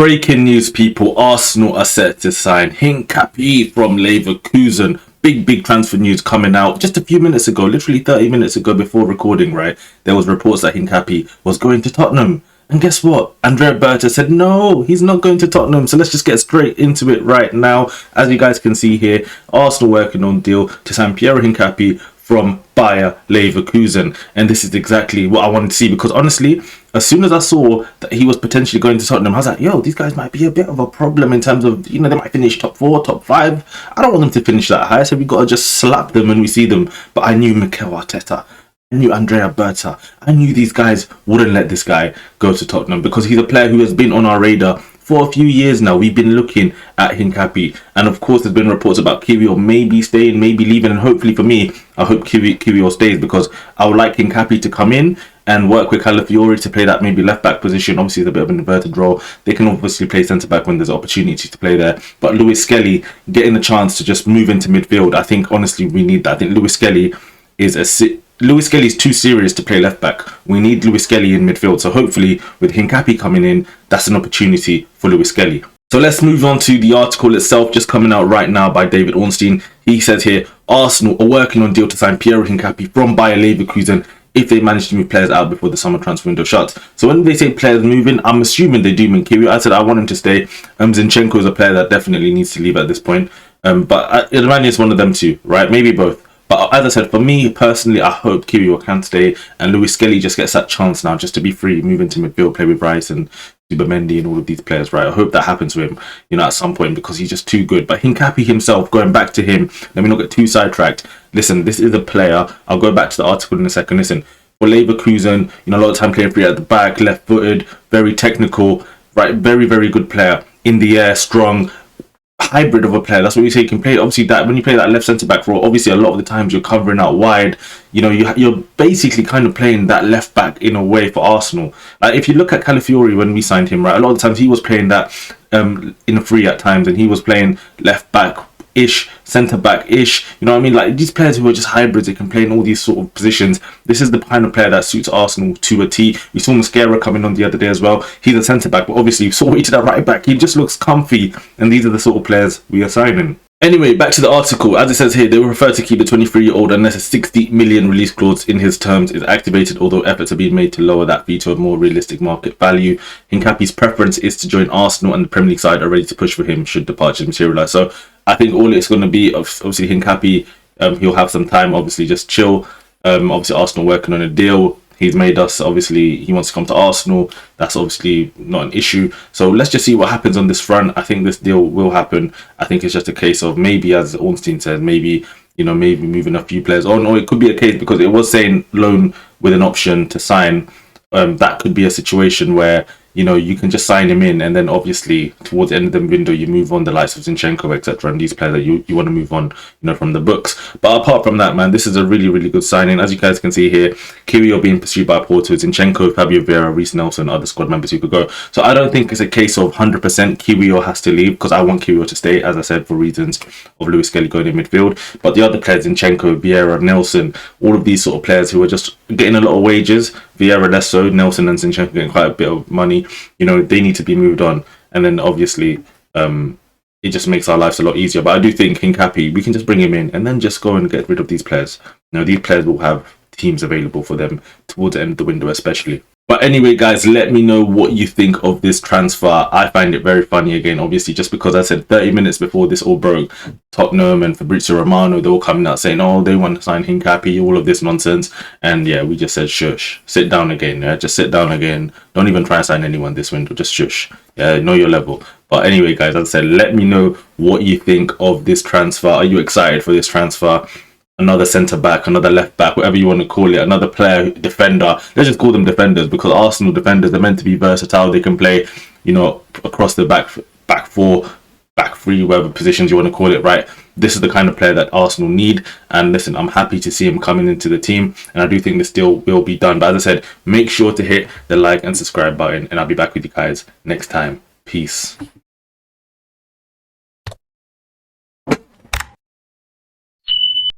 Breaking news, people. Arsenal are set to sign Hincapie from Leverkusen. Big transfer news coming out just a few minutes ago, literally 30 minutes ago before recording, right? There was reports that Hincapie was going to Tottenham. And guess what? Andrea Berta said, no, he's not going to Tottenham. So let's just get straight into it right now. As you guys can see here, Arsenal working on a deal to sign Piero Hincapie from Bayer Leverkusen. And this is exactly what I wanted to see, because honestly, as soon as I saw that he was potentially going to Tottenham, I was like, yo, these guys might be a bit of a problem in terms of, they might finish top 4, top 5. I don't want them to finish that high, so we got to just slap them when we see them. But I knew Mikel Arteta, I knew Andrea Berta, I knew these guys wouldn't let this guy go to Tottenham, because he's a player who has been on our radar for a few years now. We've been looking at Hincapie, and of course there's been reports about Kiwior maybe staying, maybe leaving, and hopefully for me, I hope Kiwior stays, because I would like Hincapie to come in and work with Calafiori to play that maybe left back position. Obviously it's a bit of an inverted role. They can obviously play centre back when there's opportunity to play there, but Lewis Skelly getting the chance to just move into midfield, I think honestly we need that. I think Lewis Skelly is too serious to play left back. We need Lewis Skelly in midfield. So hopefully with Hincapie coming in, that's an opportunity for Lewis Skelly. So let's move on to the article itself, just coming out right now by David Ornstein. He says here, Arsenal are working on a deal to sign Piero Hincapie from Bayer Leverkusen if they manage to move players out before the summer transfer window shuts. So when they say players moving, I'm assuming they do mean Kiwior. I said I want him to stay. Zinchenko is a player that definitely needs to leave at this point. But Irani is one of them too, right? Maybe both. But as I said, for me personally, I hope Kiwior can stay and Lewis Skelly just gets that chance now just to be free, move into midfield, play with Rice and Zubimendi and all of these players, right? I hope that happens to him, at some point, because he's just too good. But Hincapie himself, going back to him, let me not get too sidetracked. Listen, this is a player. I'll go back to the article in a second. Listen, for Leverkusen, a lot of time playing free at the back, left-footed, very technical, right? Very good player in the air, strong. Hybrid of a player. That's what you say. You can play, obviously, that when you play that left centre back role, obviously a lot of the times you're covering out wide. You're basically kind of playing that left back in a way for Arsenal. Like if you look at Calafiori when we signed him, right, a lot of the times he was playing that in a free at times, and he was playing left back ish, centre back ish. You know what I mean? Like these players who are just hybrids, they can play in all these sort of positions. This is the kind of player that suits Arsenal to a T. We saw Mosquera coming on the other day as well. He's a centre back, but obviously you saw what he did at right back. He just looks comfy, and these are the sort of players we are signing. Anyway, back to the article. As it says here, they will prefer to keep the 23-year-old unless a 60 million release clause in his terms is activated, although efforts are being made to lower that fee to a more realistic market value. Hincapie's preference is to join Arsenal, and the Premier League side are ready to push for him should departures materialise. So I think all it's going to be, obviously Hincapie, he'll have some time, obviously just chill. Obviously Arsenal working on a deal. He's made us, obviously, he wants to come to Arsenal. That's obviously not an issue. So let's just see what happens on this front. I think this deal will happen. I think it's just a case of maybe, as Ornstein said, maybe moving a few players on. Or it could be a case, because it was saying loan with an option to sign. That could be a situation where, you can just sign him in, and then obviously towards the end of the window you move on the likes of Zinchenko, etc., and these players that you want to move on, from the books. But apart from that, man, this is a really good signing. As you guys can see here, Kiwior being pursued by Porto, Zinchenko, Fabio Vieira, Reece Nelson, other squad members who could go. So I don't think it's a case of 100% Kiwior has to leave, because I want Kiwior to stay, as I said, for reasons of Lewis Skelly going in midfield. But the other players, Zinchenko, Vieira, Nelson, all of these sort of players who are just getting a lot of wages, Vieira less so, Nelson and Zinchenko getting quite a bit of money, they need to be moved on. And then obviously it just makes our lives a lot easier. But I do think Hincapie, we can just bring him in and then just go and get rid of these players. These players will have teams available for them towards the end of the window especially. But anyway, guys, let me know what you think of this transfer. I find it very funny, again, obviously, just because I said 30 minutes before this all broke, Tottenham and Fabrizio Romano, they're all coming out saying, oh, they want to sign Hincapie, all of this nonsense. And yeah, we just said, shush, sit down again. Yeah, just sit down again. Don't even try and sign anyone this window. Just shush. Yeah, know your level. But anyway, guys, as I said, let me know what you think of this transfer. Are you excited for this transfer? Another centre back, another left back, whatever you want to call it, another player, defender. Let's just call them defenders, because Arsenal defenders, they're meant to be versatile. They can play, across the back four, back three, whatever positions you want to call it, right? This is the kind of player that Arsenal need. And listen, I'm happy to see him coming into the team, and I do think this deal will be done. But as I said, make sure to hit the like and subscribe button, and I'll be back with you guys next time. Peace.